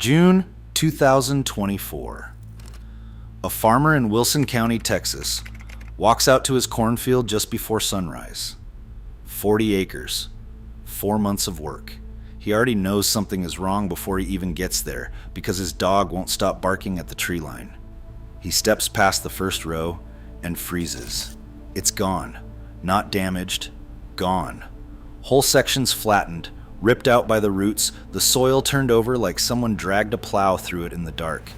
June 2024. A farmer in Wilson County, Texas, walks out to his cornfield just before sunrise. 40 acres, 4 months of work. He already knows something is wrong before he even gets there because his dog won't stop barking at the tree line. He steps past the first row and freezes. It's gone. Not damaged. Gone. Whole sections flattened, ripped out by the roots, the soil turned over like someone dragged a plow through it in the dark.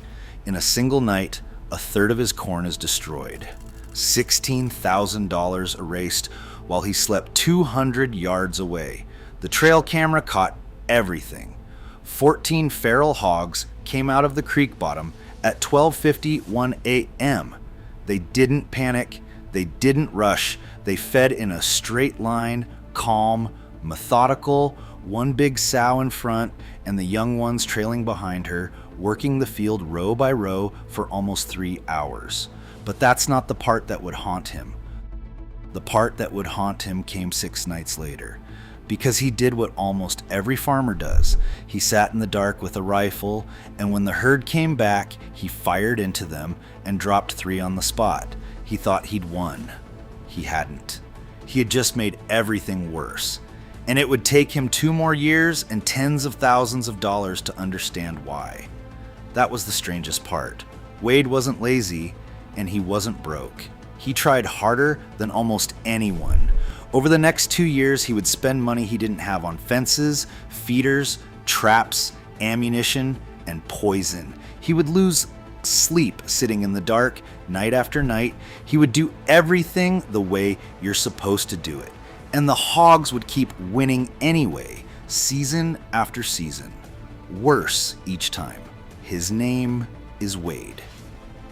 In a single night, a third of his corn is destroyed. $16,000 erased while he slept 200 yards away. The trail camera caught everything. 14 feral hogs came out of the creek bottom at 12:51 a.m. They didn't panic. They didn't rush. They fed in a straight line, calm, methodical, one big sow in front and the young ones trailing behind her, working the field row by row for almost 3 hours. But that's not the part that would haunt him. The part that would haunt him came 6 nights later, because he did what almost every farmer does. He sat in the dark with a rifle, and when the herd came back, he fired into them and dropped 3 on the spot. He thought he'd won. He hadn't. He had just made everything worse. And it would take him 2 more years and tens of thousands of dollars to understand why. That was the strangest part. Wade wasn't lazy, and he wasn't broke. He tried harder than almost anyone. Over the next 2 years, he would spend money he didn't have on fences, feeders, traps, ammunition, and poison. He would lose sleep sitting in the dark night after night. He would do everything the way you're supposed to do it. And the Hogs would keep winning anyway, season after season. Worse each time. His name is Wade.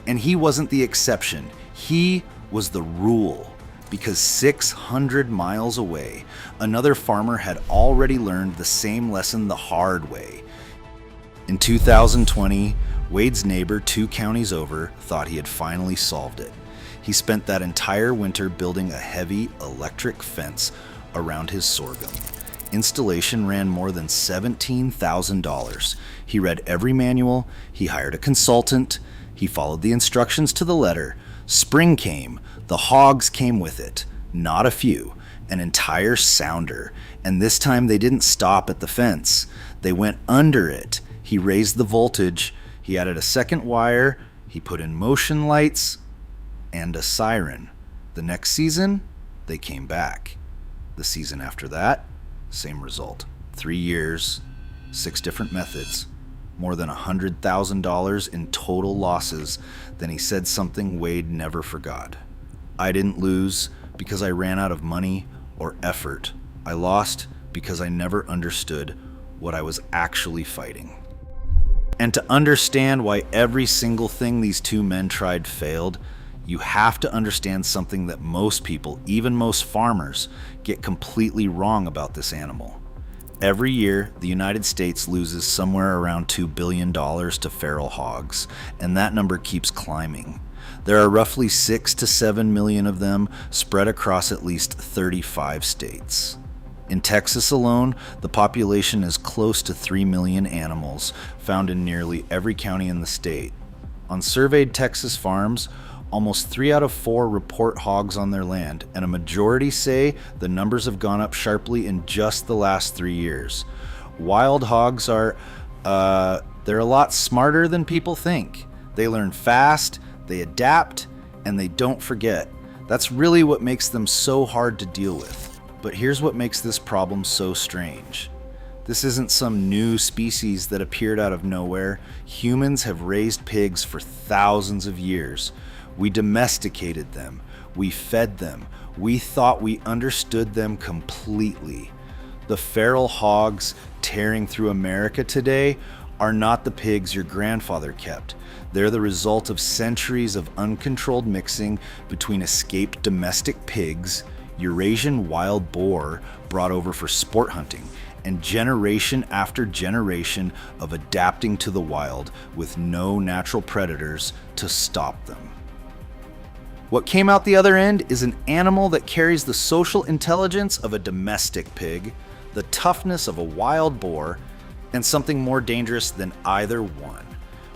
And he wasn't the exception. He was the rule. Because 600 miles away, another farmer had already learned the same lesson the hard way. In 2020, Wade's neighbor 2 counties over thought he had finally solved it. He spent that entire winter building a heavy electric fence around his sorghum. Installation ran more than $17,000. He read every manual, he hired a consultant, he followed the instructions to the letter. Spring came, the Hogs came with it. Not a few, an entire sounder. And this time they didn't stop at the fence. They went under it. He raised the voltage, he added a second wire, he put in motion lights, and a siren. The next season, they came back. The season after that, same result. 3 years, 6 different methods, more than $100,000 in total losses. Then he said something Wade never forgot. I didn't lose because I ran out of money or effort. I lost because I never understood what I was actually fighting. And to understand why every single thing these 2 men tried failed, you have to understand something that most people, even most farmers, get completely wrong about this animal. Every year, the United States loses somewhere around $2 billion to feral hogs, and that number keeps climbing. There are roughly 6 to 7 million of them spread across at least 35 states. In Texas alone, the population is close to 3 million animals, found in nearly every county in the state. On surveyed Texas farms, almost 3 out of 4 report hogs on their land, and a majority say the numbers have gone up sharply in just the last 3 years. Wild hogs are, they're a lot smarter than people think. They learn fast, they adapt, and they don't forget. That's really what makes them so hard to deal with. But here's what makes this problem so strange. This isn't some new species that appeared out of nowhere. Humans have raised pigs for thousands of years. We domesticated them. We fed them. We thought we understood them completely. The feral hogs tearing through America today are not the pigs your grandfather kept. They're the result of centuries of uncontrolled mixing between escaped domestic pigs, Eurasian wild boar brought over for sport hunting, and generation after generation of adapting to the wild with no natural predators to stop them. What came out the other end is an animal that carries the social intelligence of a domestic pig, the toughness of a wild boar, and something more dangerous than either one.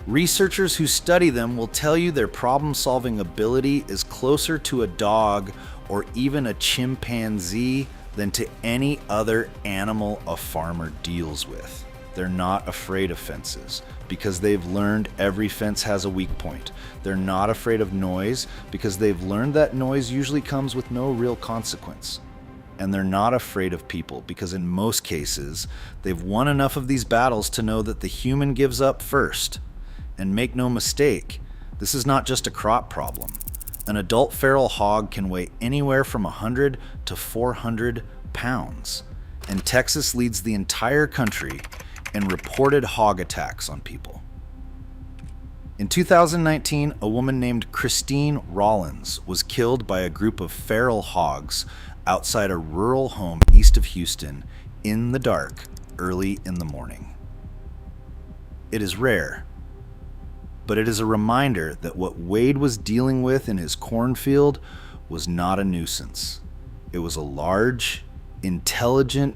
Researchers who study them will tell you their problem-solving ability is closer to a dog or even a chimpanzee than to any other animal a farmer deals with. They're not afraid of fences because they've learned every fence has a weak point. They're not afraid of noise because they've learned that noise usually comes with no real consequence. And they're not afraid of people because in most cases, they've won enough of these battles to know that the human gives up first. And make no mistake, this is not just a crop problem. An adult feral hog can weigh anywhere from 100 to 400 pounds. And Texas leads the entire country in reported hog attacks on people. In 2019, a woman named Christine Rollins was killed by a group of feral hogs outside a rural home east of Houston in the dark early in the morning. It is rare, but it is a reminder that what Wade was dealing with in his cornfield was not a nuisance. It was a large, intelligent,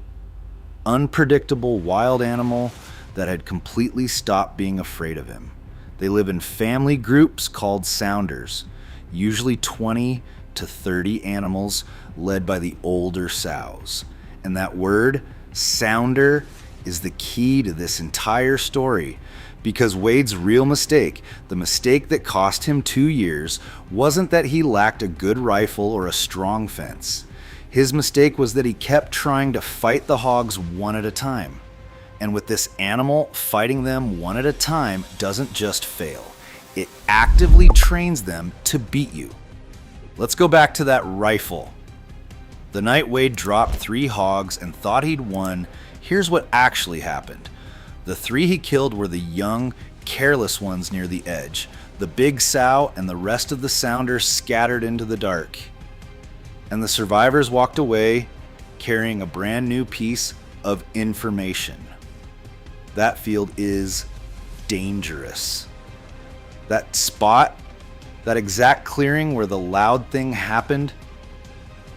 unpredictable wild animal that had completely stopped being afraid of him. They live in family groups called sounders, usually 20 to 30 animals led by the older sows. And that word, sounder, is the key to this entire story because Wade's real mistake, the mistake that cost him 2 years, wasn't that he lacked a good rifle or a strong fence. His mistake was that he kept trying to fight the hogs one at a time. And with this animal, fighting them one at a time doesn't just fail. It actively trains them to beat you. Let's go back to that rifle. The night Wade dropped 3 hogs and thought he'd won, here's what actually happened. The 3 he killed were the young, careless ones near the edge. The big sow and the rest of the sounders scattered into the dark. And the survivors walked away carrying a brand new piece of information. That field is dangerous. That spot, that exact clearing where the loud thing happened,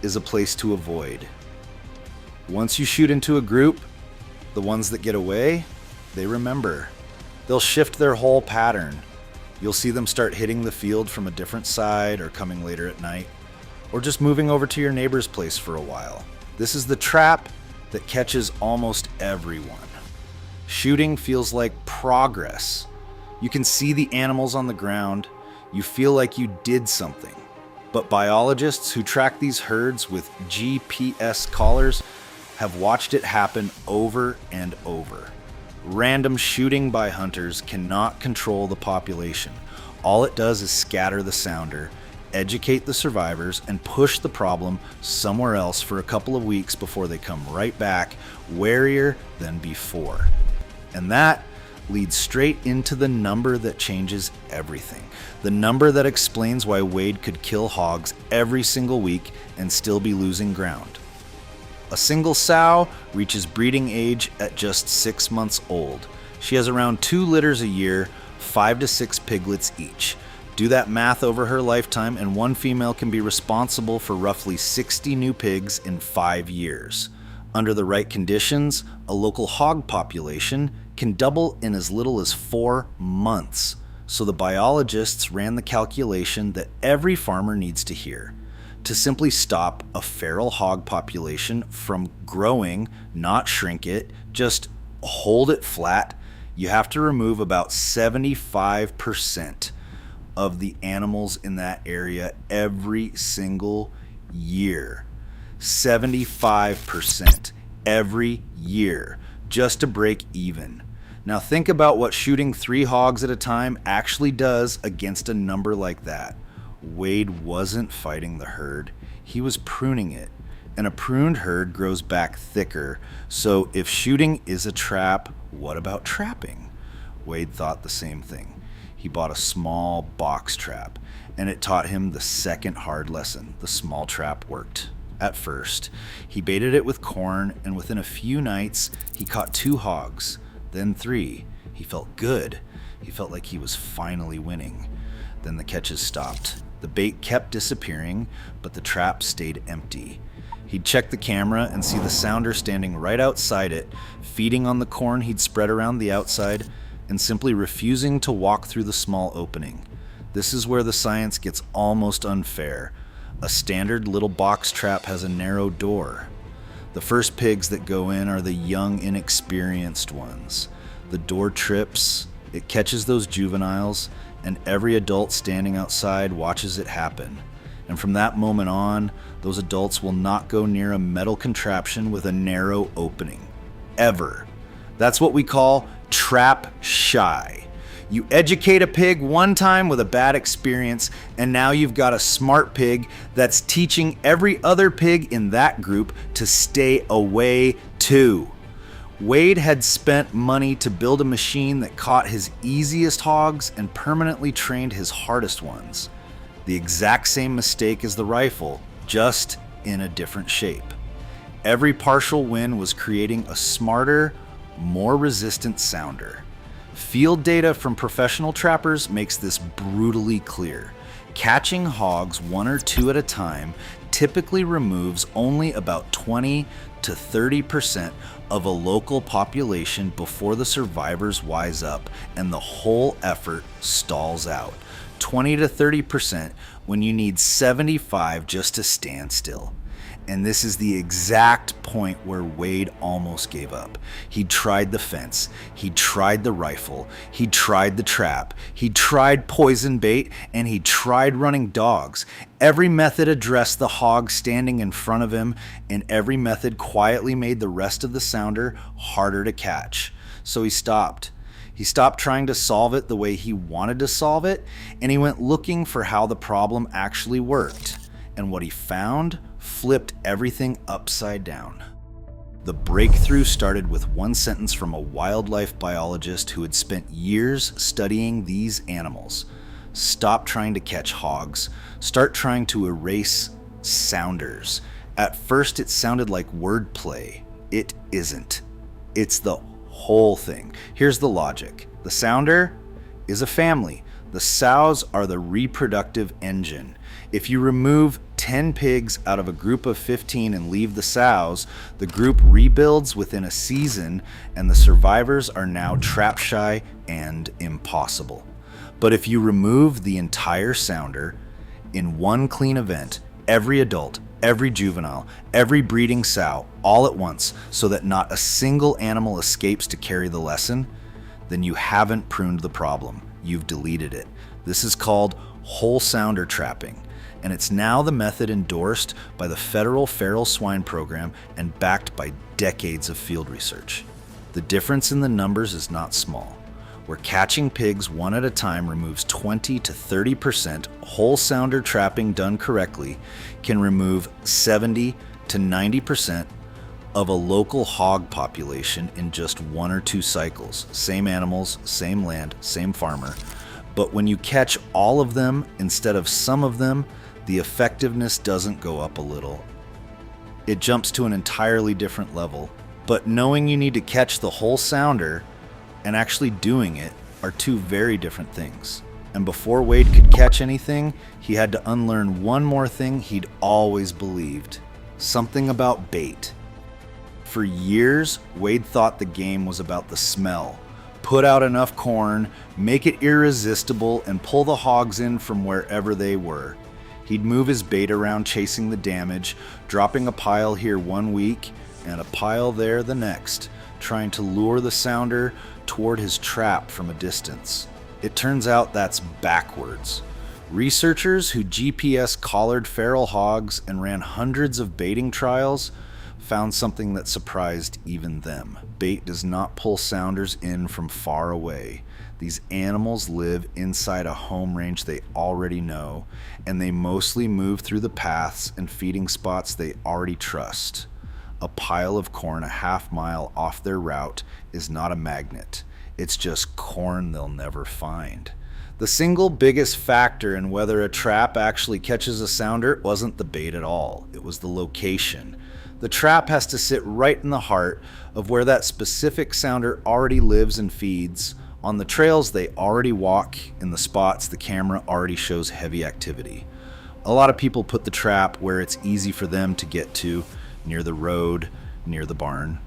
is a place to avoid. Once you shoot into a group, the ones that get away, they remember. They'll shift their whole pattern. You'll see them start hitting the field from a different side or coming later at night, or just moving over to your neighbor's place for a while. This is the trap that catches almost everyone. Shooting feels like progress. You can see the animals on the ground. You feel like you did something. But biologists who track these herds with GPS collars have watched it happen over and over. Random shooting by hunters cannot control the population. All it does is scatter the sounder, educate the survivors, and push the problem somewhere else for a couple of weeks before they come right back, warier than before. And that leads straight into the number that changes everything. The number that explains why Wade could kill hogs every single week and still be losing ground. A single sow reaches breeding age at just 6 months old. She has around 2 litters a year, 5 to 6 piglets each. Do that math over her lifetime, and one female can be responsible for roughly 60 new pigs in 5 years. Under the right conditions, a local hog population can double in as little as 4 months. So the biologists ran the calculation that every farmer needs to hear. To simply stop a feral hog population from growing, not shrink it, just hold it flat, you have to remove about 75% of the animals in that area every single year. 75% every year, just to break even. Now think about what shooting 3 hogs at a time actually does against a number like that. Wade wasn't fighting the herd, he was pruning it. And a pruned herd grows back thicker. So if shooting is a trap, what about trapping? Wade thought the same thing. He bought a small box trap, and it taught him the second hard lesson. The small trap worked. At first, he baited it with corn, and within a few nights, he caught 2 hogs, then 3. He felt good. He felt like he was finally winning. Then the catches stopped. The bait kept disappearing, but the trap stayed empty. He He'd check the camera and see the sounder standing right outside it, feeding on the corn he'd spread around the outside, and simply refusing to walk through the small opening. This is where the science gets almost unfair. A standard little box trap has a narrow door. The first pigs that go in are the young, inexperienced ones. The door trips, it catches those juveniles, and every adult standing outside watches it happen. And from that moment on, those adults will not go near a metal contraption with a narrow opening. Ever. That's what we call trap shy. You educate a pig one time with a bad experience, and now you've got a smart pig that's teaching every other pig in that group to stay away too. Wade had spent money to build a machine that caught his easiest hogs and permanently trained his hardest ones. The exact same mistake as the rifle, just in a different shape. Every partial win was creating a smarter, more resistant sounder. Field data from professional trappers makes this brutally clear. Catching hogs one or two at a time typically removes only about 20 to 30% of a local population before the survivors wise up and the whole effort stalls out. 20 to 30% when you need 75 just to stand still. And this is the exact point where Wade almost gave up. He tried the fence, he tried the rifle, he tried the trap, he tried poison bait, and he tried running dogs. Every method addressed the hog standing in front of him, and every method quietly made the rest of the sounder harder to catch. So he stopped. He stopped trying to solve it the way he wanted to solve it, and he went looking for how the problem actually worked. And what he found flipped everything upside down. The breakthrough started with one sentence from a wildlife biologist who had spent years studying these animals. Stop trying to catch hogs. Start trying to erase sounders. At first it sounded like wordplay. It isn't. It's the whole thing. Here's the logic. The sounder is a family. The sows are the reproductive engine. If you remove 10 pigs out of a group of 15 and leave the sows, the group rebuilds within a season, and the survivors are now trap shy and impossible. But if you remove the entire sounder in one clean event, every adult, every juvenile, every breeding sow, all at once, so that not a single animal escapes to carry the lesson, then you haven't pruned the problem. You've deleted it. This is called whole sounder trapping, and it's now the method endorsed by the Federal Feral Swine Program and backed by decades of field research. The difference in the numbers is not small. Where catching pigs one at a time removes 20 to 30%, whole sounder trapping done correctly can remove 70 to 90% of a local hog population in just 1 or 2 cycles. Same animals, same land, same farmer. But when you catch all of them instead of some of them, the effectiveness doesn't go up a little. It jumps to an entirely different level. But knowing you need to catch the whole sounder and actually doing it are two very different things. And before Wade could catch anything, he had to unlearn one more thing he'd always believed. Something about bait. For years, Wade thought the game was about the smell. Put out enough corn, make it irresistible, and pull the hogs in from wherever they were. He'd move his bait around chasing the damage, dropping a pile here one week and a pile there the next, trying to lure the sounder toward his trap from a distance. It turns out that's backwards. Researchers who GPS collared feral hogs and ran hundreds of baiting trials found something that surprised even them. Bait does not pull sounders in from far away. These animals live inside a home range they already know, and they mostly move through the paths and feeding spots they already trust. A pile of corn a half mile off their route is not a magnet. It's just corn they'll never find. The single biggest factor in whether a trap actually catches a sounder wasn't the bait at all. It was the location. The trap has to sit right in the heart of where that specific sounder already lives and feeds, on the trails they already walk, in the spots the camera already shows heavy activity. A lot of people put the trap where it's easy for them to get to, near the road, near the barn.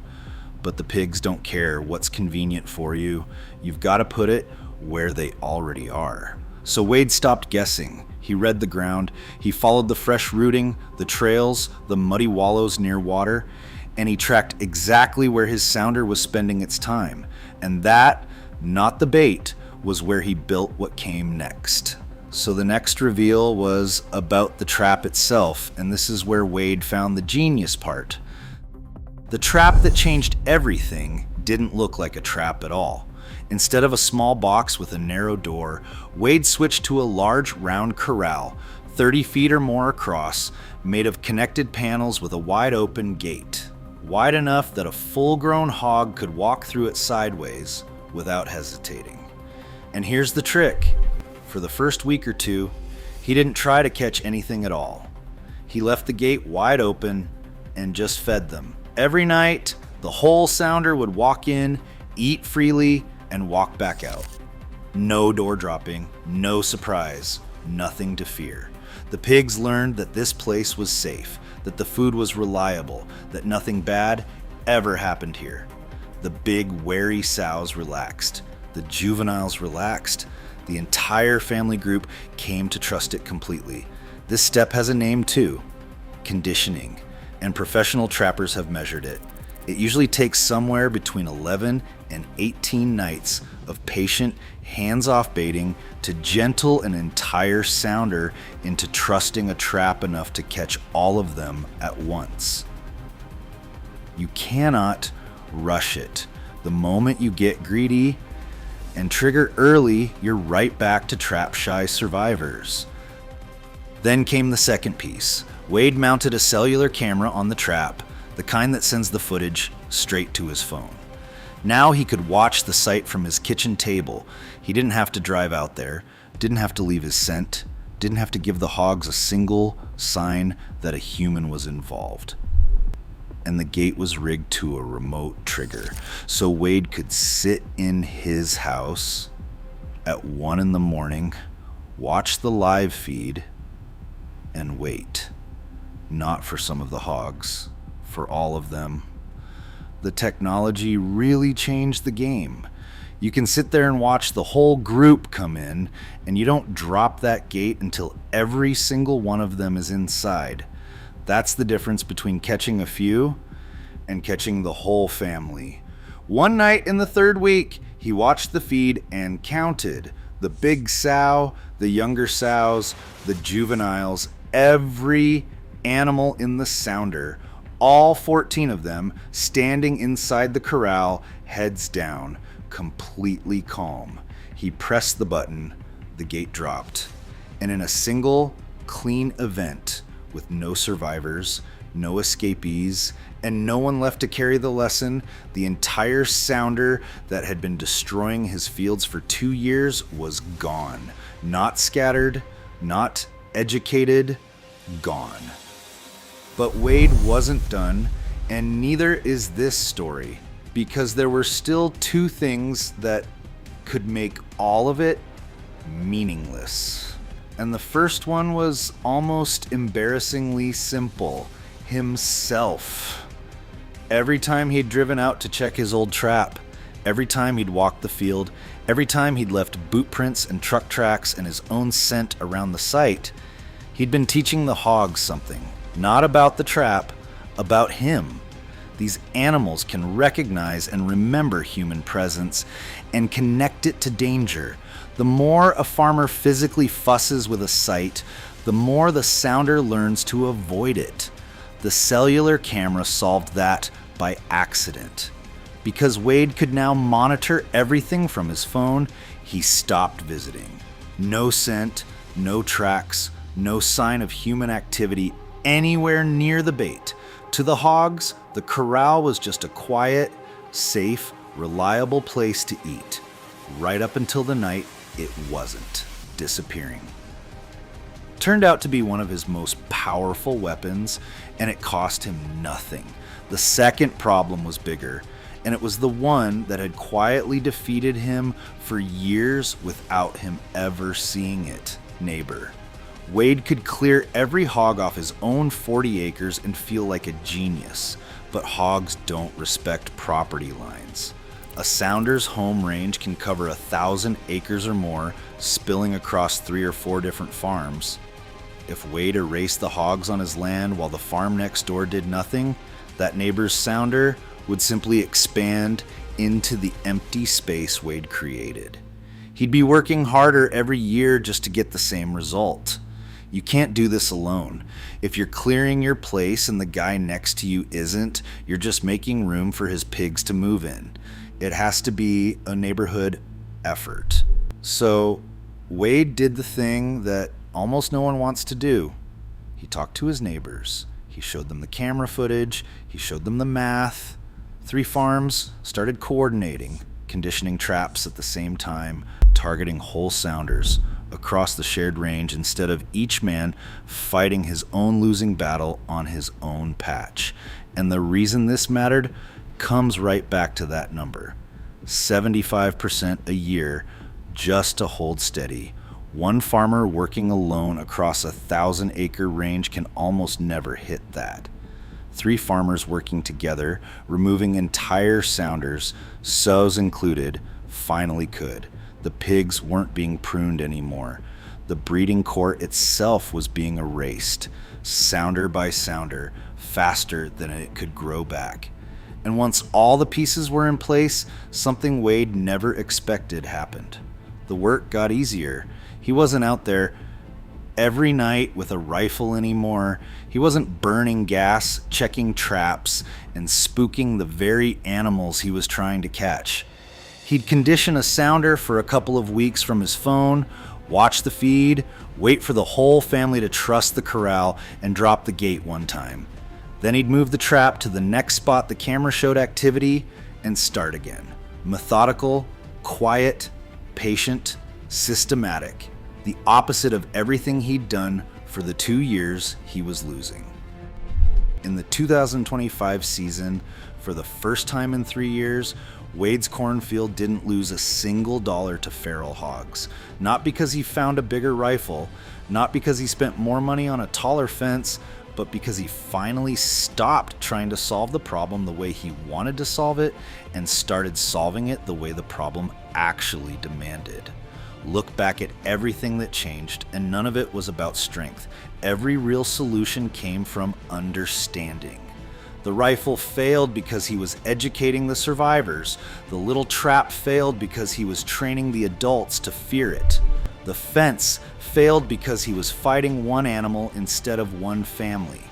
But the pigs don't care what's convenient for you. You've got to put it where they already are. So Wade stopped guessing. He read the ground. He followed the fresh rooting, the trails, the muddy wallows near water, and he tracked exactly where his sounder was spending its time. And that, not the bait, was where he built what came next. So the next reveal was about the trap itself, and this is where Wade found the genius part. The trap that changed everything didn't look like a trap at all. Instead of a small box with a narrow door, Wade switched to a large round corral, 30 feet or more across, made of connected panels with a wide open gate, wide enough that a full-grown hog could walk through it sideways without hesitating. And here's the trick. For the first week or two, he didn't try to catch anything at all. He left the gate wide open and just fed them. Every night, the whole sounder would walk in, eat freely, and walk back out. No door dropping, no surprise, nothing to fear. The pigs learned that this place was safe, that the food was reliable, that nothing bad ever happened here. The big, wary sows relaxed. The juveniles relaxed. The entire family group came to trust it completely. This step has a name too, conditioning, and professional trappers have measured it. It usually takes somewhere between 11 and 18 nights of patient, hands-off baiting to gentle an entire sounder into trusting a trap enough to catch all of them at once. You cannot rush it. The moment you get greedy and trigger early, you're right back to trap-shy survivors. Then came the second piece. Wade mounted a cellular camera on the trap, the kind that sends the footage straight to his phone. Now he could watch the site from his kitchen table. He didn't have to drive out there, didn't have to leave his scent, didn't have to give the hogs a single sign that a human was involved. And the gate was rigged to a remote trigger, so Wade could sit in his house at 1 a.m, watch the live feed, and wait. Not for some of the hogs, for all of them. The technology really changed the game. You can sit there and watch the whole group come in, and you don't drop that gate until every single one of them is inside. That's the difference between catching a few and catching the whole family. One night in the third week, he watched the feed and counted the big sow, the younger sows, the juveniles, every animal in the sounder, all 14 of them standing inside the corral, heads down, completely calm. He pressed the button, the gate dropped, and in a single, clean event, with no survivors, no escapees, and no one left to carry the lesson, the entire sounder that had been destroying his fields for 2 years was gone. Not scattered, not educated, gone. But Wade wasn't done, and neither is this story, because there were still 2 things that could make all of it meaningless. And the first one was almost embarrassingly simple: himself. Every time he'd driven out to check his old trap, every time he'd walked the field, every time he'd left boot prints and truck tracks and his own scent around the site, he'd been teaching the hogs something. Not about the trap, about him. These animals can recognize and remember human presence and connect it to danger. The more a farmer physically fusses with a site, the more the sounder learns to avoid it. The cellular camera solved that by accident. Because Wade could now monitor everything from his phone, he stopped visiting. No scent, no tracks, no sign of human activity anywhere near the bait. To the hogs, the corral was just a quiet, safe, reliable place to eat. Right up until the night it wasn't, disappearing. Turned out to be one of his most powerful weapons, and it cost him nothing. The second problem was bigger, and it was the one that had quietly defeated him for years without him ever seeing it. Neighbor. Wade could clear every hog off his own 40 acres and feel like a genius, but hogs don't respect property lines. A sounder's home range can cover 1,000 acres or more, spilling across 3 or 4 different farms. If Wade erased the hogs on his land while the farm next door did nothing, that neighbor's sounder would simply expand into the empty space Wade created. He'd be working harder every year just to get the same result. You can't do this alone. If you're clearing your place and the guy next to you isn't, you're just making room for his pigs to move in. It has to be a neighborhood effort. So Wade did the thing that almost no one wants to do. He talked to his neighbors. He showed them the camera footage. He showed them the math. 3 farms started coordinating, conditioning traps at the same time, targeting whole sounders across the shared range instead of each man fighting his own losing battle on his own patch. And the reason this mattered comes right back to that number. 75% a year just to hold steady. One farmer working alone across a 1,000-acre range can almost never hit that. 3 farmers working together, removing entire sounders, sows included, finally could. The pigs weren't being pruned anymore. The breeding court itself was being erased, sounder by sounder, faster than it could grow back. And once all the pieces were in place, something Wade never expected happened. The work got easier. He wasn't out there every night with a rifle anymore. He wasn't burning gas, checking traps, and spooking the very animals he was trying to catch. He'd condition a sounder for a couple of weeks from his phone, watch the feed, wait for the whole family to trust the corral, and drop the gate one time. Then he'd move the trap to the next spot the camera showed activity and start again. Methodical, quiet, patient, systematic. The opposite of everything he'd done for the 2 years he was losing. In the 2025 season, for the first time in 3 years, Wade's cornfield didn't lose a single dollar to feral hogs. Not because he found a bigger rifle, not because he spent more money on a taller fence, but because he finally stopped trying to solve the problem the way he wanted to solve it and started solving it the way the problem actually demanded. Look back at everything that changed, and none of it was about strength. Every real solution came from understanding. The rifle failed because he was educating the survivors. The little trap failed because he was training the adults to fear it. The fence failed because he was fighting one animal instead of one family.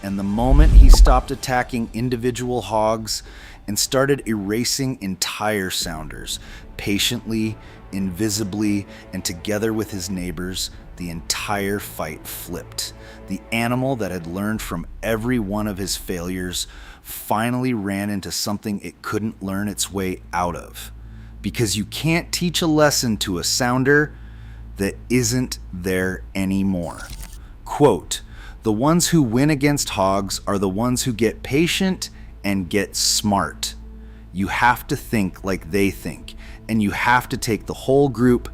And the moment he stopped attacking individual hogs and started erasing entire sounders, patiently, invisibly, and together with his neighbors, the entire fight flipped. The animal that had learned from every one of his failures finally ran into something it couldn't learn its way out of. Because you can't teach a lesson to a sounder that isn't there anymore. Quote, "The ones who win against hogs are the ones who get patient and get smart. You have to think like they think, and you have to take the whole group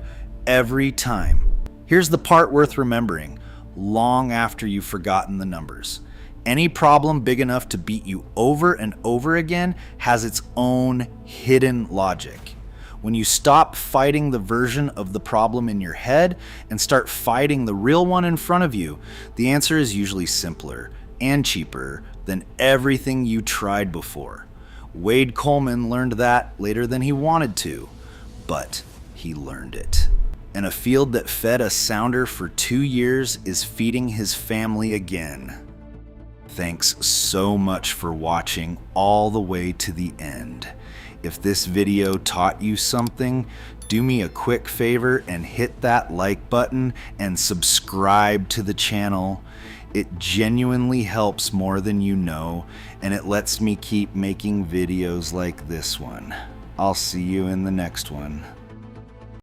every time." Here's the part worth remembering long after you've forgotten the numbers. Any problem big enough to beat you over and over again has its own hidden logic. When you stop fighting the version of the problem in your head and start fighting the real one in front of you, the answer is usually simpler and cheaper than everything you tried before. Wade Coleman learned that later than he wanted to, but he learned it. And a field that fed a sounder for 2 years is feeding his family again. Thanks so much for watching all the way to the end. If this video taught you something, do me a quick favor and hit that like button and subscribe to the channel. It genuinely helps more than you know, and it lets me keep making videos like this one. I'll see you in the next one.